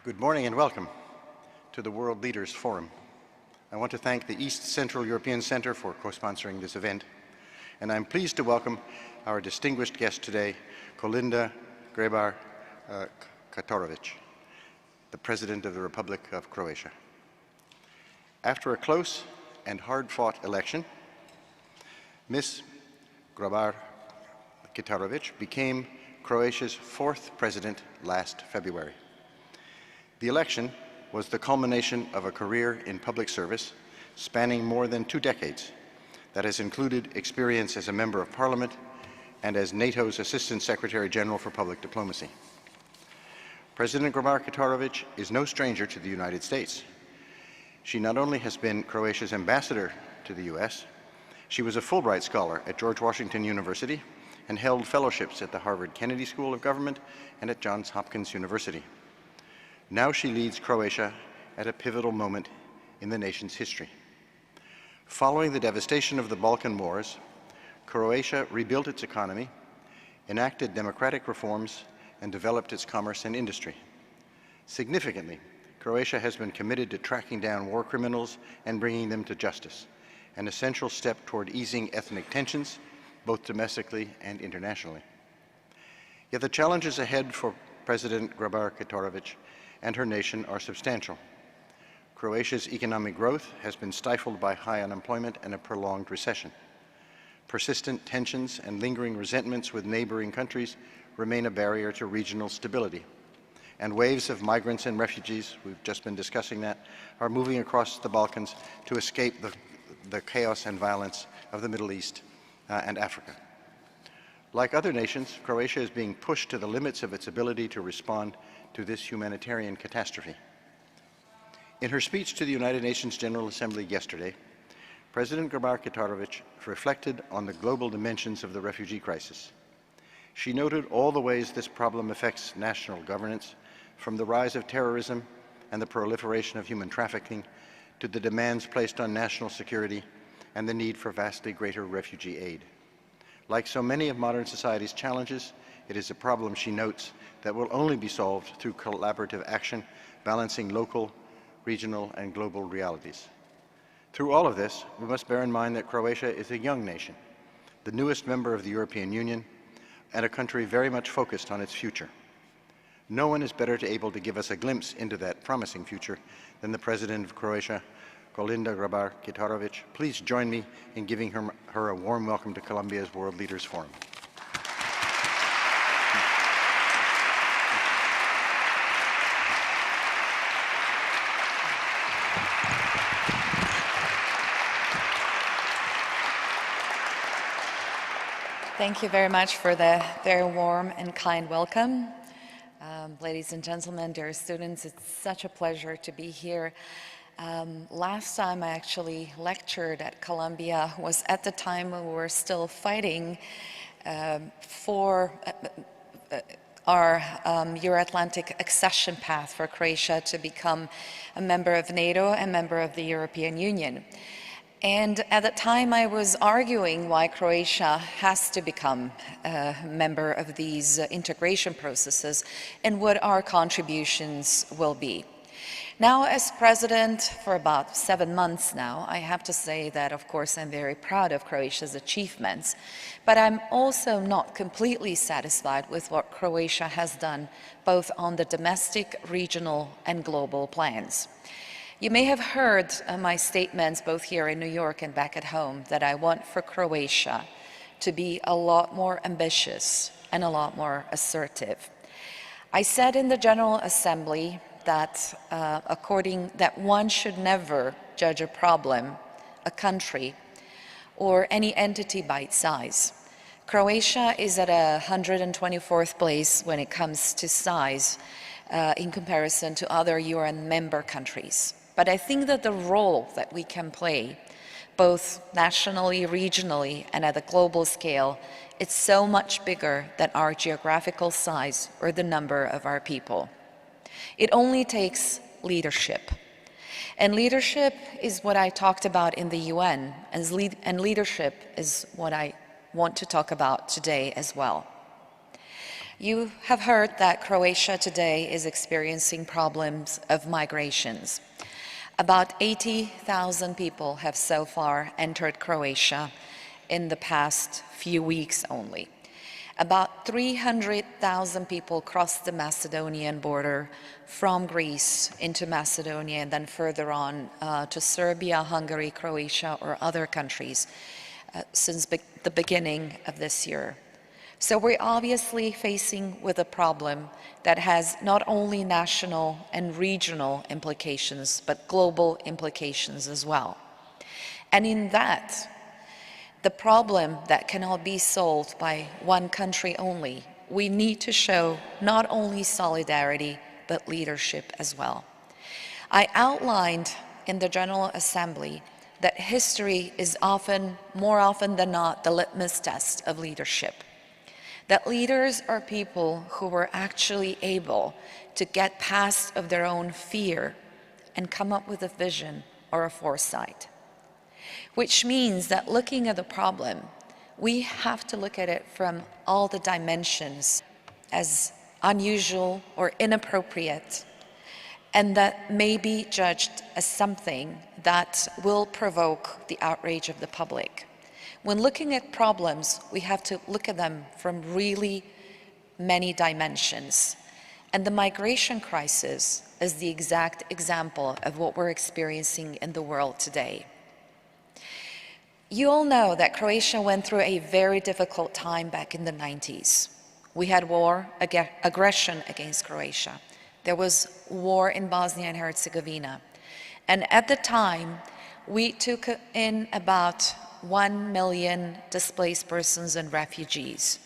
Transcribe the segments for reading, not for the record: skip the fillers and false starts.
Good morning and welcome to the World Leaders Forum. I want to thank the East Central European Center for co-sponsoring this event, and I'm pleased to welcome our distinguished guest today, Kolinda Grabar-Kitarović, the President of the Republic of Croatia. After a close and hard-fought election, Ms. Grabar-Kitarović became Croatia's fourth president last February. The election was the culmination of a career in public service spanning more than 2 decades that has included experience as a member of parliament and as NATO's Assistant Secretary General for Public Diplomacy. President Grabar-Kitarović is no stranger to the United States. She not only has been Croatia's ambassador to the US, she was a Fulbright Scholar at George Washington University and held fellowships at the Harvard Kennedy School of Government and at Johns Hopkins University. Now she leads Croatia at a pivotal moment in the nation's history. Following the devastation of the Balkan Wars, Croatia rebuilt its economy, enacted democratic reforms, and developed its commerce and industry. Significantly, Croatia has been committed to tracking down war criminals and bringing them to justice, an essential step toward easing ethnic tensions, both domestically and internationally. Yet the challenges ahead for President Grabar-Kitarović and her nation are substantial. Croatia's economic growth has been stifled by high unemployment and a prolonged recession. Persistent tensions and lingering resentments with neighboring countries remain a barrier to regional stability. And waves of migrants and refugees, we've just been discussing that, are moving across the Balkans to escape the chaos and violence of the Middle East and Africa. Like other nations, Croatia is being pushed to the limits of its ability to respond to this humanitarian catastrophe. In her speech to the United Nations General Assembly yesterday, President Grabar-Kitarović reflected on the global dimensions of the refugee crisis. She noted all the ways this problem affects national governance, from the rise of terrorism and the proliferation of human trafficking to the demands placed on national security and the need for vastly greater refugee aid. Like so many of modern society's challenges, it is a problem, she notes, that will only be solved through collaborative action, balancing local, regional, and global realities. Through all of this, we must bear in mind that Croatia is a young nation, the newest member of the European Union, and a country very much focused on its future. No one is better able to give us a glimpse into that promising future than the President of Croatia, Kolinda Grabar-Kitarović. Please join me in giving her a warm welcome to Colombia's World Leaders Forum. Thank you very much for the very warm and kind welcome. Ladies and gentlemen, dear students, it's such a pleasure to be here. Last time I actually lectured at Columbia was at the time when we were still fighting for our Euro-Atlantic accession path for Croatia to become a member of NATO and member of the European Union. And at the time I was arguing why Croatia has to become a member of these integration processes and what our contributions will be. Now, as president for about 7 months now, I have to say that, of course, I'm very proud of Croatia's achievements, but I'm also not completely satisfied with what Croatia has done, both on the domestic, regional, and global plans. You may have heard my statements both here in New York and back at home that I want for Croatia to be a lot more ambitious and a lot more assertive. I said in the General Assembly that that one should never judge a problem, a country, or any entity by its size. Croatia is at 124th place when it comes to size in comparison to other UN member countries. But I think that the role that we can play, both nationally, regionally, and at a global scale, it's so much bigger than our geographical size or the number of our people. It only takes leadership. And leadership is what I talked about in the UN, and leadership is what I want to talk about today as well. You have heard that Croatia today is experiencing problems of migrations. About 80,000 people have so far entered Croatia in the past few weeks only. About 300,000 people crossed the Macedonian border from Greece into Macedonia and then further on to Serbia, Hungary, Croatia, or other countries since the beginning of this year. So we're obviously facing with a problem that has not only national and regional implications, but global implications as well. And in that, the problem that cannot be solved by one country only, we need to show not only solidarity, but leadership as well. I outlined in the General Assembly that history is more often than not, the litmus test of leadership. That leaders are people who were actually able to get past of their own fear and come up with a vision or a foresight. Which means that looking at the problem, we have to look at it from all the dimensions as unusual or inappropriate, and that may be judged as something that will provoke the outrage of the public. When looking at problems, we have to look at them from really many dimensions. And the migration crisis is the exact example of what we're experiencing in the world today. You all know that Croatia went through a very difficult time back in the 90s. We had war, aggression against Croatia. There was war in Bosnia and Herzegovina. And at the time, we took in about 1 million displaced persons and refugees.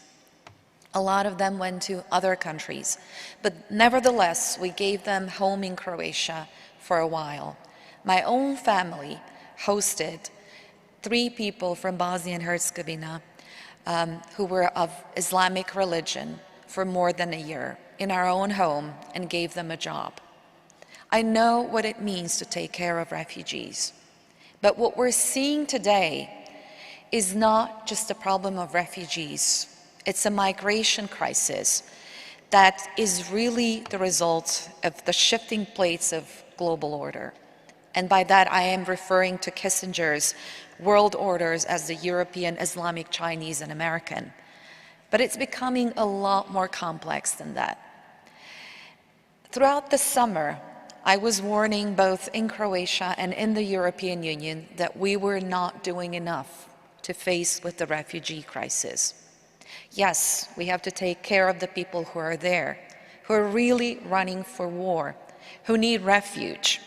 A lot of them went to other countries, but nevertheless, we gave them home in Croatia for a while. My own family hosted 3 people from Bosnia and Herzegovina who were of Islamic religion for more than a year in our own home and gave them a job. I know what it means to take care of refugees, but what we're seeing today is not just a problem of refugees. It's a migration crisis that is really the result of the shifting plates of global order. And by that, I am referring to Kissinger's world orders as the European, Islamic, Chinese, and American. But it's becoming a lot more complex than that. Throughout the summer, I was warning both in Croatia and in the European Union that we were not doing enough to face with the refugee crisis. Yes, we have to take care of the people who are there, who are really running for war, who need refuge.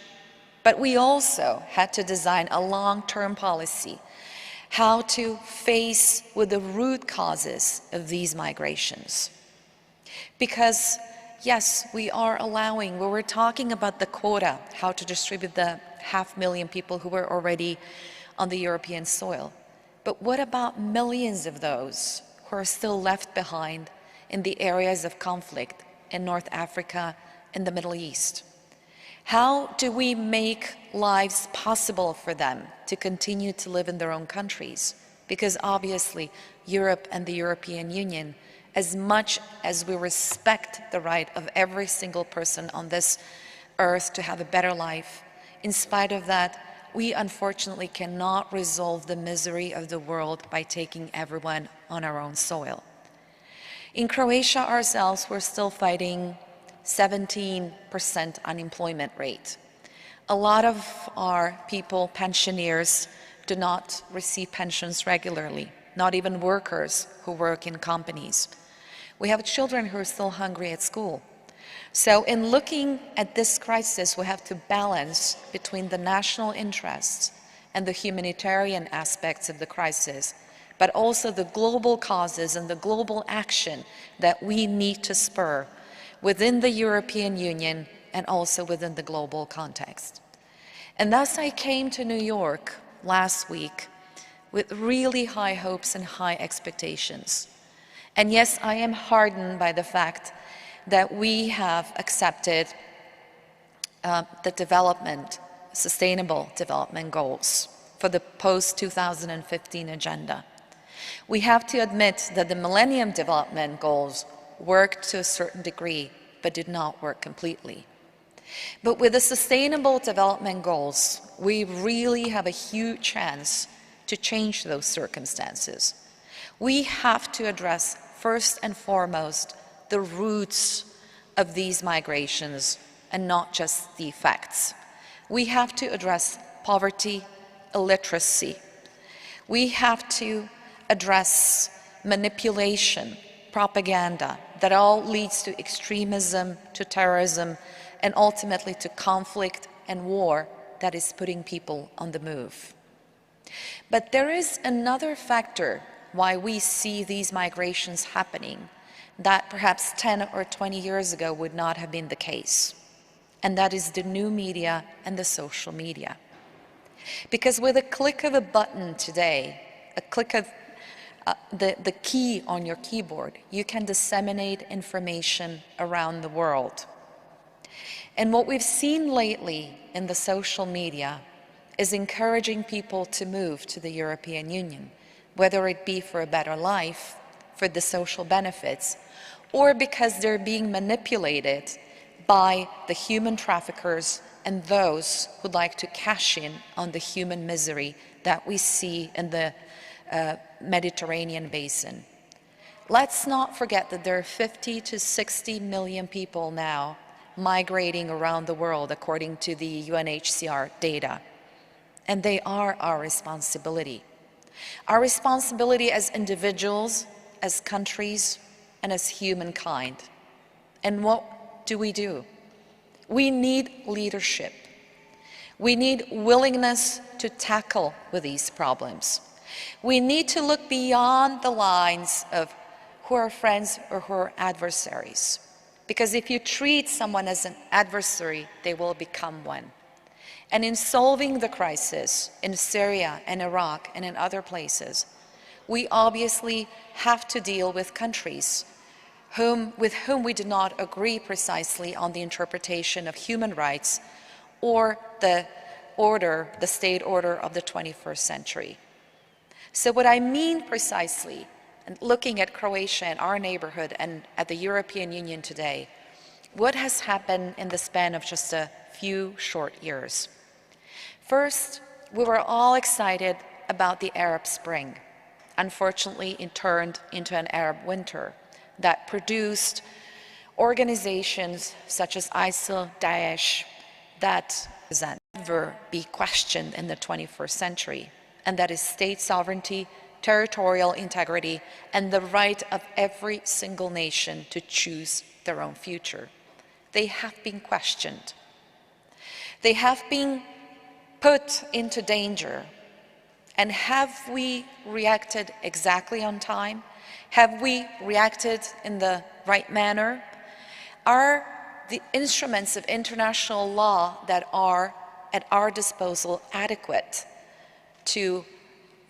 But we also had to design a long-term policy, how to face with the root causes of these migrations. Because yes, we are allowing, we were talking about the quota, how to distribute the 500,000 people who were already on the European soil. But what about millions of those who are still left behind in the areas of conflict in North Africa and the Middle East? How do we make lives possible for them to continue to live in their own countries? Because obviously, Europe and the European Union, as much as we respect the right of every single person on this earth to have a better life, in spite of that, we unfortunately cannot resolve the misery of the world by taking everyone on our own soil. In Croatia ourselves, we're still fighting 17% unemployment rate. A lot of our people, pensioners, do not receive pensions regularly, not even workers who work in companies. We have children who are still hungry at school. So in looking at this crisis, we have to balance between the national interests and the humanitarian aspects of the crisis, but also the global causes and the global action that we need to spur within the European Union and also within the global context. And thus I came to New York last week with really high hopes and high expectations. And yes, I am heartened by the fact that we have accepted the sustainable development goals for the post-2015 agenda. We have to admit that the Millennium Development Goals worked to a certain degree, but did not work completely. But with the Sustainable Development Goals, we really have a huge chance to change those circumstances. We have to address, first and foremost, the roots of these migrations and not just the effects. We have to address poverty, illiteracy. We have to address manipulation, propaganda, that all leads to extremism, to terrorism, and ultimately to conflict and war that is putting people on the move. But there is another factor why we see these migrations happening that perhaps 10 or 20 years ago would not have been the case. And that is the new media and the social media. Because with a click of a button today, a click of the key on your keyboard, you can disseminate information around the world. And what we've seen lately in the social media is encouraging people to move to the European Union, whether it be for a better life, for the social benefits, or because they're being manipulated by the human traffickers and those who'd like to cash in on the human misery that we see in the Mediterranean basin. Let's not forget that there are 50 to 60 million people now migrating around the world according to the UNHCR data. And they are our responsibility. Our responsibility as individuals, as countries, and as humankind. And what do? We need leadership. We need willingness to tackle with these problems. We need to look beyond the lines of who are friends or who are adversaries. Because if you treat someone as an adversary, they will become one. And in solving the crisis in Syria and Iraq and in other places, we obviously have to deal with countries with whom we do not agree precisely on the interpretation of human rights or the state order of the 21st century. So what I mean precisely, and looking at Croatia and our neighborhood and at the European Union today, what has happened in the span of just a few short years? First, we were all excited about the Arab Spring. Unfortunately, it turned into an Arab winter that produced organizations such as ISIL, Daesh, that never be questioned in the 21st century, and that is state sovereignty, territorial integrity, and the right of every single nation to choose their own future. They have been questioned. They have been put into danger. And have we reacted exactly on time? Have we reacted in the right manner? Are the instruments of international law that are at our disposal adequate to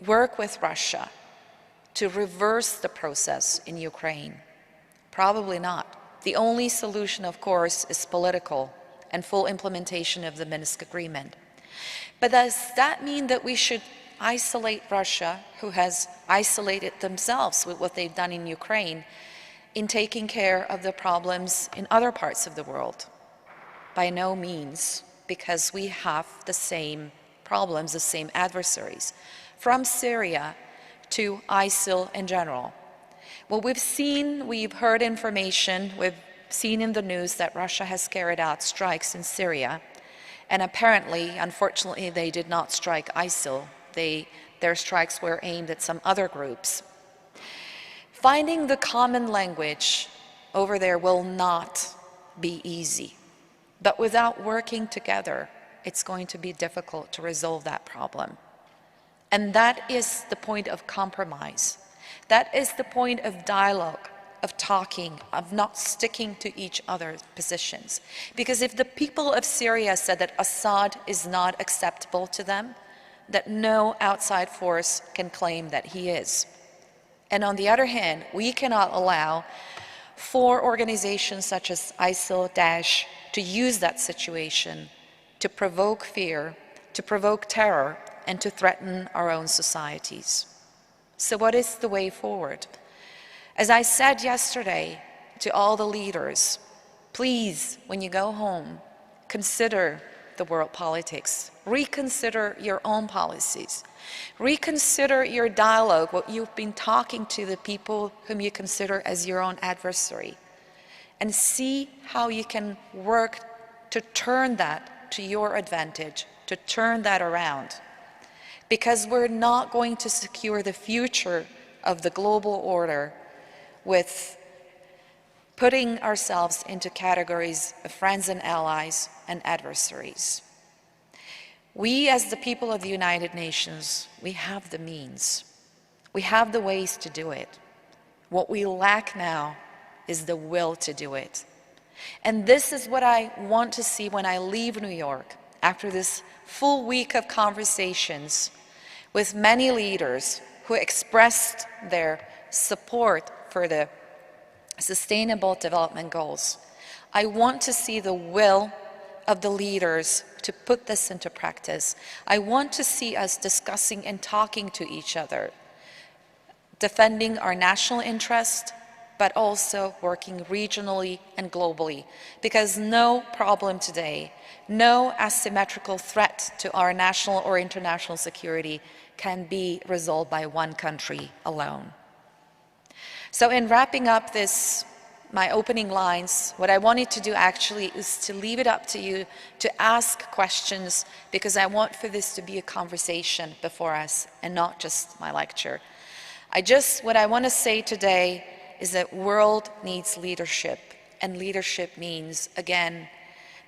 work with Russia to reverse the process in Ukraine? Probably not. The only solution, of course, is political and full implementation of the Minsk Agreement. But does that mean that we should isolate Russia, who has isolated themselves with what they've done in Ukraine, in taking care of the problems in other parts of the world? By no means, because we have the same problems, the same adversaries, from Syria to ISIL in general. Well, we've heard information, we've seen in the news that Russia has carried out strikes in Syria, and apparently, unfortunately, they did not strike ISIL. Their strikes were aimed at some other groups. Finding the common language over there will not be easy. But without working together, it's going to be difficult to resolve that problem. And that is the point of compromise. That is the point of dialogue, of talking, of not sticking to each other's positions. Because if the people of Syria said that Assad is not acceptable to them, that no outside force can claim that he is. And on the other hand, we cannot allow for organizations such as ISIL, Daesh, to use that situation to provoke fear, to provoke terror, and to threaten our own societies. So what is the way forward? As I said yesterday, to all the leaders, please, when you go home, consider the world politics. Reconsider your own policies. Reconsider your dialogue, what you've been talking to the people whom you consider as your own adversary. And see how you can work to turn that to your advantage, to turn that around. Because we're not going to secure the future of the global order with putting ourselves into categories of friends and allies and adversaries. We, as the people of the United Nations, we have the means. We have the ways to do it. What we lack now is the will to do it. And this is what I want to see when I leave New York after this full week of conversations with many leaders who expressed their support for the Sustainable Development Goals. I want to see the will of the leaders to put this into practice. I want to see us discussing and talking to each other, defending our national interest, but also working regionally and globally, because no problem today, no asymmetrical threat to our national or international security can be resolved by one country alone. So in wrapping up this, my opening lines, what I wanted to do actually is to leave it up to you to ask questions, because I want for this to be a conversation before us and not just my lecture. What I want to say today is that world needs leadership, and leadership means, again,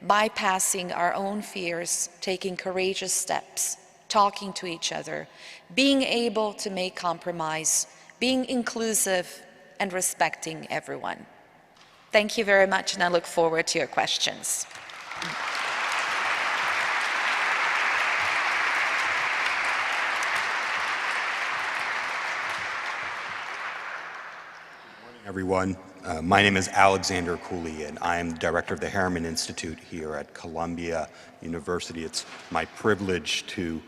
bypassing our own fears, taking courageous steps, talking to each other, being able to make compromise, being inclusive, and respecting everyone. Thank you very much, and I look forward to your questions. Everyone. My name is Alexander Cooley, and I am the director of the Harriman Institute here at Columbia University. It's my privilege to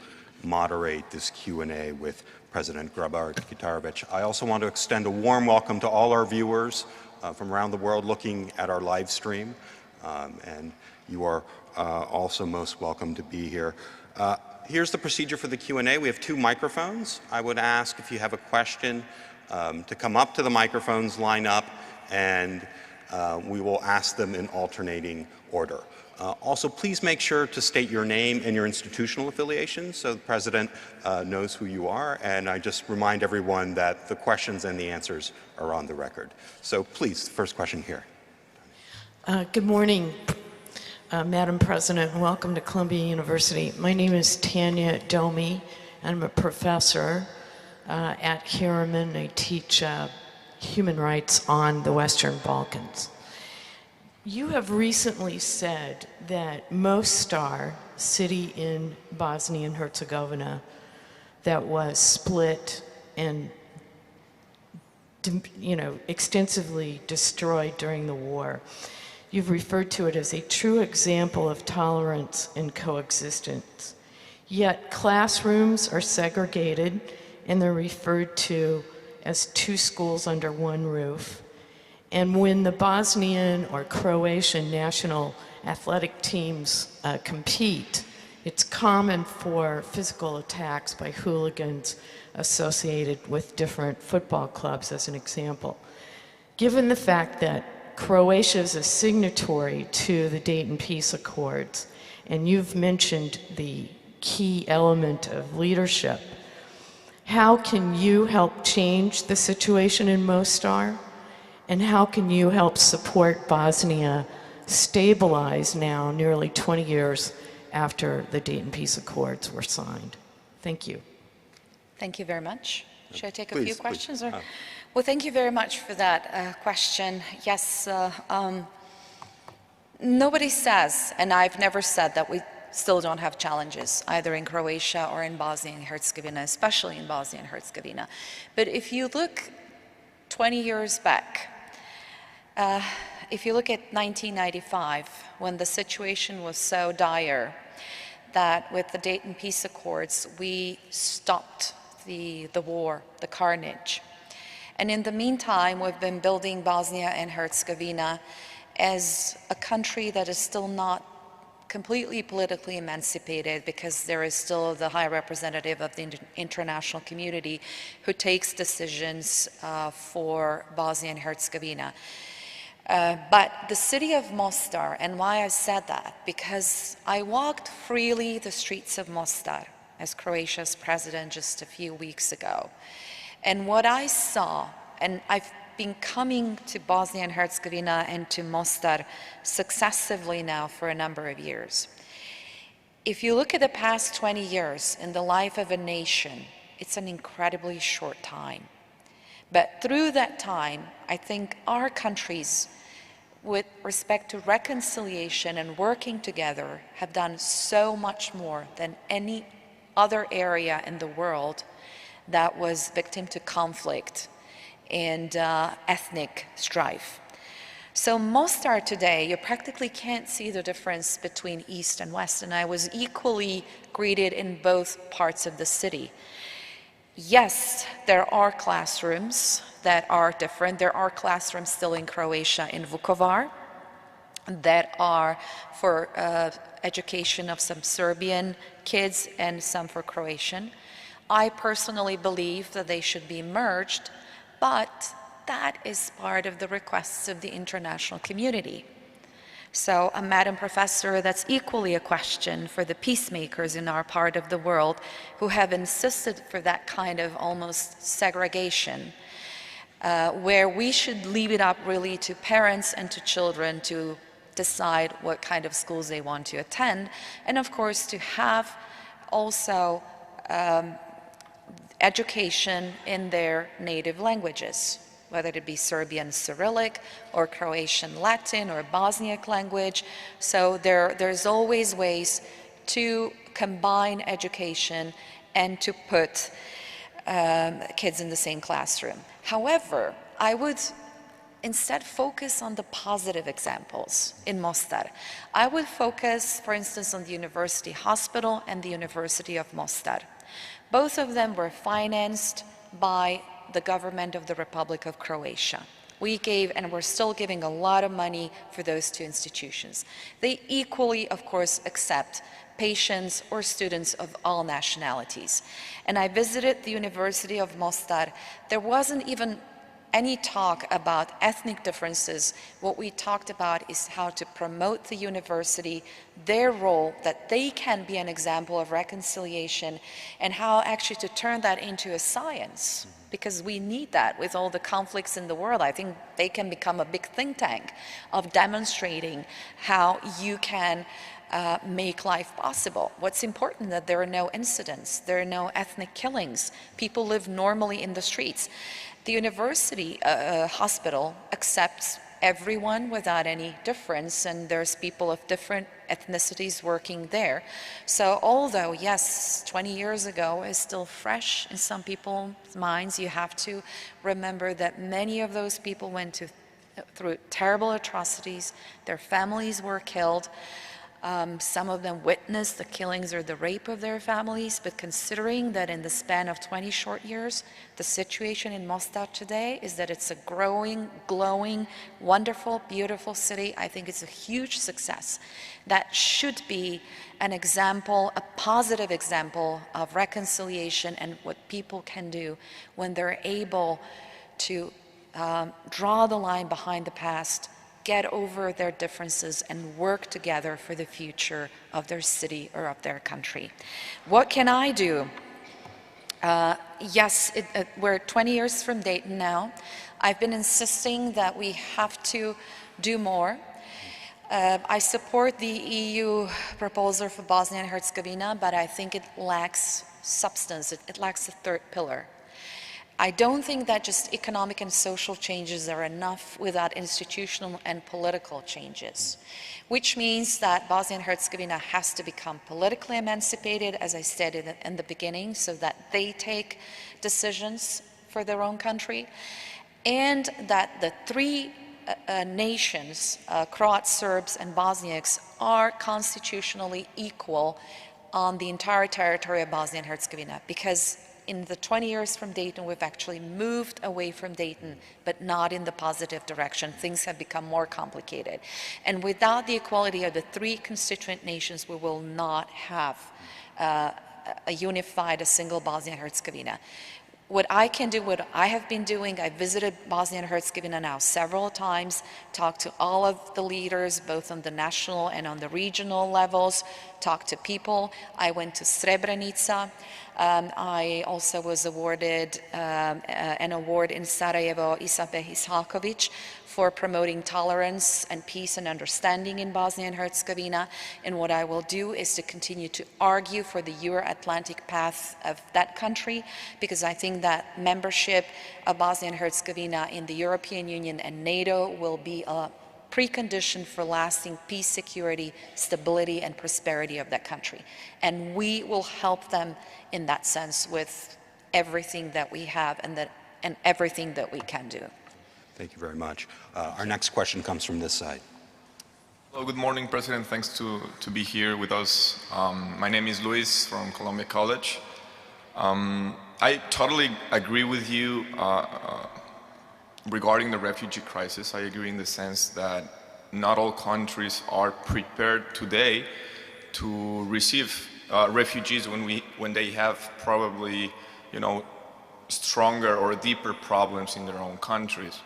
moderate this Q&A with President Grabar-Kitarović. I also want to extend a warm welcome to all our viewers from around the world looking at our live stream, and you are also most welcome to be here. Here's the procedure for the Q&A. We have 2 microphones. I would ask if you have a question to come up to the microphones, line up, and we will ask them in alternating order. Also, please make sure to state your name and your institutional affiliation so the President knows who you are. And I just remind everyone that the questions and the answers are on the record. So please, first question here. Good morning, Madam President, and welcome to Columbia University. My name is Tanya Domi, and I'm a professor at Harriman. I teach human rights on the Western Balkans. You have recently said that Mostar, city in Bosnia and Herzegovina that was split and extensively destroyed during the war, you've referred to it as a true example of tolerance and coexistence. Yet classrooms are segregated and they're referred to as 2 schools under one roof. And when the Bosnian or Croatian national athletic teams compete, it's common for physical attacks by hooligans associated with different football clubs, as an example. Given the fact that Croatia is a signatory to the Dayton Peace Accords, and you've mentioned the key element of leadership, how can you help change the situation in Mostar? And how can you help support Bosnia stabilize now, nearly 20 years after the Dayton Peace Accords were signed? Thank you. Thank you very much. Should I take a Please, few questions? please. Well, thank you very much for that question. Yes, nobody says, and I've never said, that we still don't have challenges, either in Croatia or in Bosnia and Herzegovina, especially in Bosnia and Herzegovina. But if you look 20 years back, if you look at 1995, when the situation was so dire that with the Dayton Peace Accords, we stopped the war, the carnage. And in the meantime, we've been building Bosnia and Herzegovina as a country that is still not completely politically emancipated, because there is still the high representative of the international community who takes decisions for Bosnia and Herzegovina. But the city of Mostar, and why I said that, because I walked freely the streets of Mostar as Croatia's president just a few weeks ago. And what I saw, and I've been coming to Bosnia and Herzegovina and to Mostar successively now for a number of years. If you look at the past 20 years in the life of a nation, it's an incredibly short time. But through that time, I think our countries, with respect to reconciliation and working together, have done so much more than any other area in the world that was victim to conflict and ethnic strife. So Mostar today, you practically can't see the difference between East and West, and I was equally greeted in both parts of the city. Yes, there are classrooms that are different. There are classrooms still in Croatia in Vukovar that are for education of some Serbian kids and some for Croatian. I personally believe that they should be merged, but that is part of the requests of the international community. So a Madam Professor, that's equally a question for the peacemakers in our part of the world who have insisted for that kind of almost segregation, where we should leave it up really to parents and to children to decide what kind of schools they want to attend, and of course to have also education in their native languages, whether it be Serbian Cyrillic or Croatian Latin or Bosniak language. So there's always ways to combine education and to put kids in the same classroom. However, I would instead focus on the positive examples in Mostar. I would focus, for instance, on the University Hospital and the University of Mostar. Both of them were financed by the government of the Republic of Croatia. We gave, and we're still giving, a lot of money for those two institutions. They equally, of course, accept patients or students of all nationalities. And I visited the University of Mostar. There wasn't even any talk about ethnic differences. What we talked about is how to promote the university, their role, that they can be an example of reconciliation, and how actually to turn that into a science, because we need that with all the conflicts in the world. I think they can become a big think tank of demonstrating how you can make life possible. What's important, that there are no incidents, there are no ethnic killings, people live normally in the streets. The university hospital accepts everyone without any difference, and there's people of different ethnicities working there. So although, yes, 20 years ago is still fresh in some people's minds, you have to remember that many of those people went through terrible atrocities, their families were killed. Some of them witnessed the killings or the rape of their families, but considering that in the span of 20 short years, the situation in Mostar today is that it's a growing, glowing, wonderful, beautiful city. I think it's a huge success. That should be an example, a positive example of reconciliation and what people can do when they're able to draw the line behind the past, get over their differences, and work together for the future of their city or of their country. What can I do? Yes, we're 20 years from Dayton now. I've been insisting that we have to do more. I support the EU proposal for Bosnia and Herzegovina, but I think it lacks substance. It lacks the third pillar. I don't think that just economic and social changes are enough without institutional and political changes, which means that Bosnia and Herzegovina has to become politically emancipated, as I stated in the beginning, so that they take decisions for their own country, and that the three nations, Croats, Serbs, and Bosniaks, are constitutionally equal on the entire territory of Bosnia and Herzegovina, because in the 20 years from Dayton, we've actually moved away from Dayton, but not in the positive direction. Things have become more complicated. And without the equality of the three constituent nations, we will not have a unified, a single Bosnia and Herzegovina. What I can do, what I have been doing, I visited Bosnia and Herzegovina now several times, talked to all of the leaders, both on the national and on the regional levels, talked to people. I went to Srebrenica. I also was awarded an award in Sarajevo, Isabe Ishaković, for promoting tolerance and peace and understanding in Bosnia and Herzegovina. And what I will do is to continue to argue for the Euro-Atlantic path of that country, because I think that membership of Bosnia and Herzegovina in the European Union and NATO will be a precondition for lasting peace, security, stability, and prosperity of that country. And we will help them in that sense with everything that we have and everything that we can do. Thank you very much. Our next question comes from this side. Hello, good morning, President. Thanks to be here with us. My name is Luis from Columbia College. I totally agree with you regarding the refugee crisis. I agree in the sense that not all countries are prepared today to receive refugees when they have probably, stronger or deeper problems in their own countries.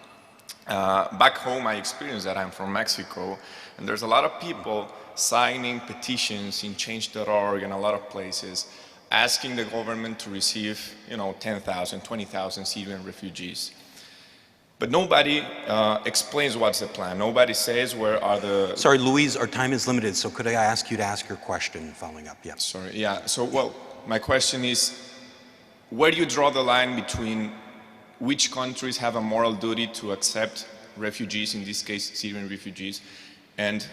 Back home, I experienced that. I'm from Mexico, and there's a lot of people signing petitions in Change.org and a lot of places asking the government to receive, 10,000, 20,000 Syrian refugees. But nobody explains what's the plan. Nobody says where are the... Sorry, Louise, our time is limited, so could I ask you to ask your question following up? Yes. Sorry, yeah. So, my question is, where do you draw the line between which countries have a moral duty to accept refugees, in this case Syrian refugees, and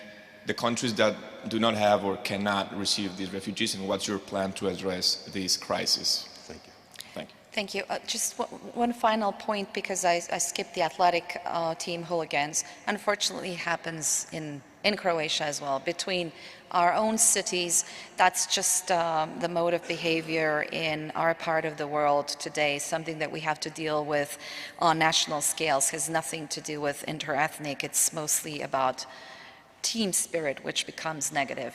the countries that do not have or cannot receive these refugees, and what's your plan to address this crisis? Thank you. Thank you. Thank you. Just one final point, because I skipped the athletic team hooligans. Unfortunately, happens in Croatia as well. Between our own cities, that's just the mode of behavior in our part of the world today, something that we have to deal with on national scales. Has nothing to do with interethnic. It's mostly about team spirit, which becomes negative.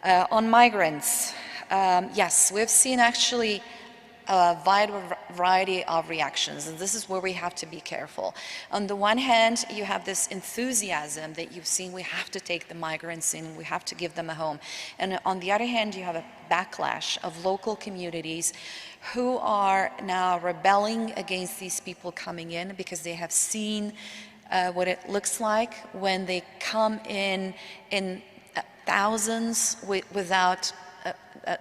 On migrants, yes, we've seen actually a wide variety of reactions, and this is where we have to be careful. On the one hand, you have this enthusiasm that you've seen, we have to take the migrants in, we have to give them a home. And on the other hand, you have a backlash of local communities who are now rebelling against these people coming in because they have seen what it looks like when they come in thousands without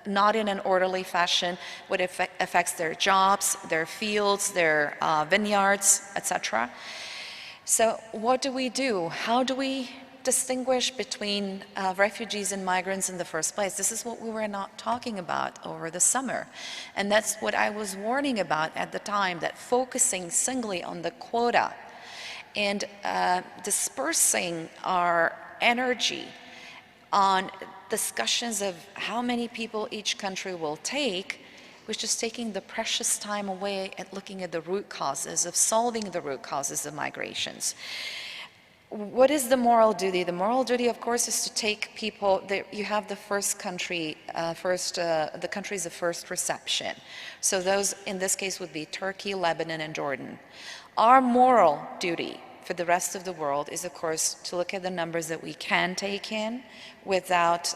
not in an orderly fashion, what affects their jobs, their fields, their vineyards, etc. So what do we do? How do we distinguish between refugees and migrants in the first place? This is what we were not talking about over the summer. And that's what I was warning about at the time, that focusing singly on the quota and dispersing our energy on discussions of how many people each country will take, was just taking the precious time away at looking at the root causes, of solving the root causes of migrations. What is the moral duty? The moral duty, of course, is to take people, you have the first country, the countries of first reception. So those, in this case, would be Turkey, Lebanon, and Jordan. Our moral duty for the rest of the world is, of course, to look at the numbers that we can take in without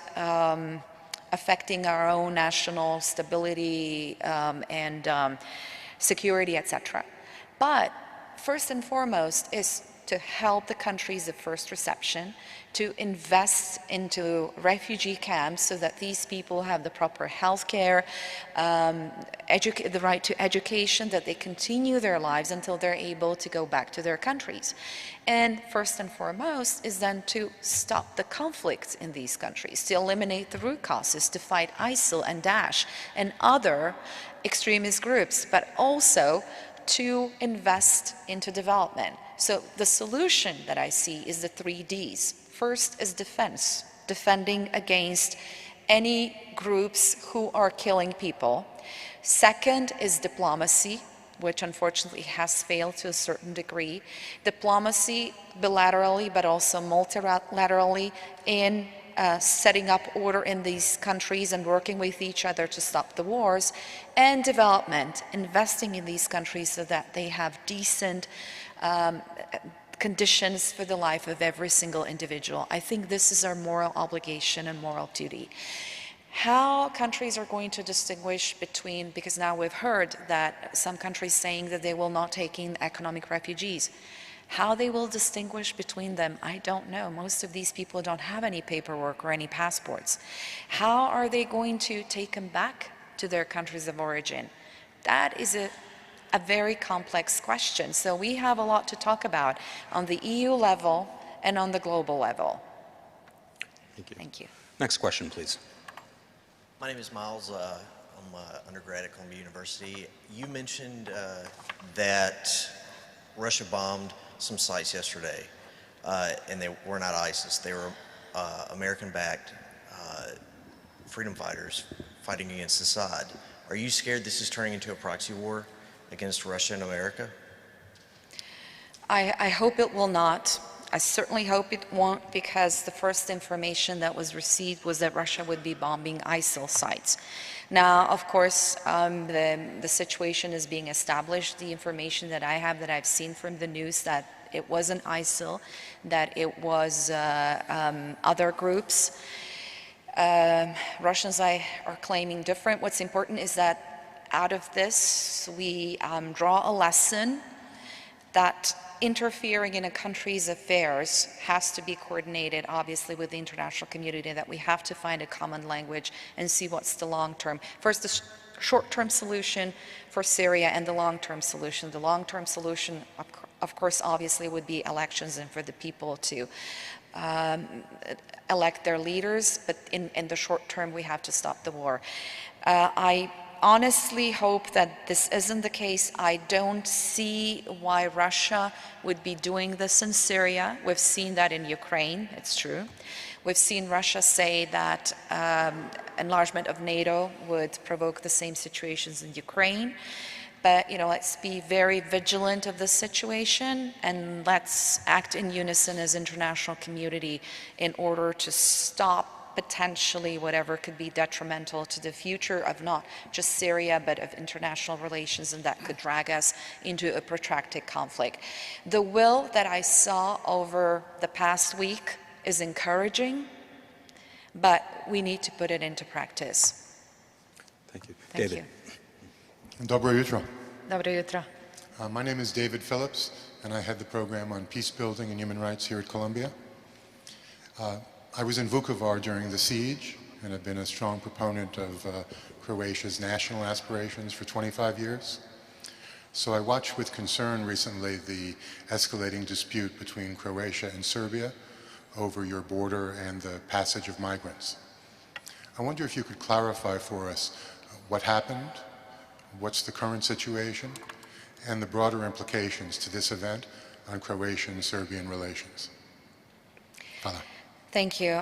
affecting our own national stability and security, etc. But first and foremost is to help the countries of first reception to invest into refugee camps so that these people have the proper health care, the right to education, that they continue their lives until they're able to go back to their countries. And first and foremost is then to stop the conflicts in these countries, to eliminate the root causes, to fight ISIL and Daesh and other extremist groups, but also to invest into development. So the solution that I see is the 3 Ds. First is defense, defending against any groups who are killing people. Second is diplomacy, which unfortunately has failed to a certain degree. Diplomacy bilaterally, but also multilaterally in setting up order in these countries and working with each other to stop the wars, and development, investing in these countries so that they have decent conditions for the life of every single individual. I think this is our moral obligation and moral duty. How countries are going to distinguish between, because now we've heard that some countries saying that they will not take in economic refugees. How they will distinguish between them, I don't know. Most of these people don't have any paperwork or any passports. How are they going to take them back to their countries of origin? That is a very complex question. So we have a lot to talk about on the EU level and on the global level. Thank you. Thank you. Next question, please. My name is Miles. I'm an undergrad at Columbia University. You mentioned that Russia bombed some sites yesterday, and they were not ISIS. They were American-backed freedom fighters fighting against Assad. Are you scared this is turning into a proxy war against Russia and America? I hope it will not. I certainly hope it won't, because the first information that was received was that Russia would be bombing ISIL sites. Now, of course, the situation is being established. The information that I have, that I've seen from the news, that it wasn't ISIL, that it was other groups. Russians are claiming different. What's important is that out of this, we draw a lesson that interfering in a country's affairs has to be coordinated, obviously, with the international community, that we have to find a common language and see what's the long-term. First, the short-term solution for Syria and the long-term solution. The long-term solution, of course, obviously, would be elections and for the people to elect their leaders, but in the short term, we have to stop the war. I honestly hope that this isn't the case. I don't see why Russia would be doing this in Syria. We've seen that in Ukraine, it's true. We've seen Russia say that enlargement of NATO would provoke the same situations in Ukraine. But, let's be very vigilant of this situation, and let's act in unison as international community in order to stop potentially whatever could be detrimental to the future of not just Syria, but of international relations, and that could drag us into a protracted conflict. The will that I saw over the past week is encouraging, but we need to put it into practice. Thank you. Thank David. you. Dobro jutro. Dobro jutro. My name is David Phillips, and I head the program on peace building and human rights here at Columbia. I was in Vukovar during the siege, and have been a strong proponent of Croatia's national aspirations for 25 years. So I watched with concern recently the escalating dispute between Croatia and Serbia over your border and the passage of migrants. I wonder if you could clarify for us what happened, what's the current situation, and the broader implications to this event on Croatian-Serbian relations. Hvala. Thank you.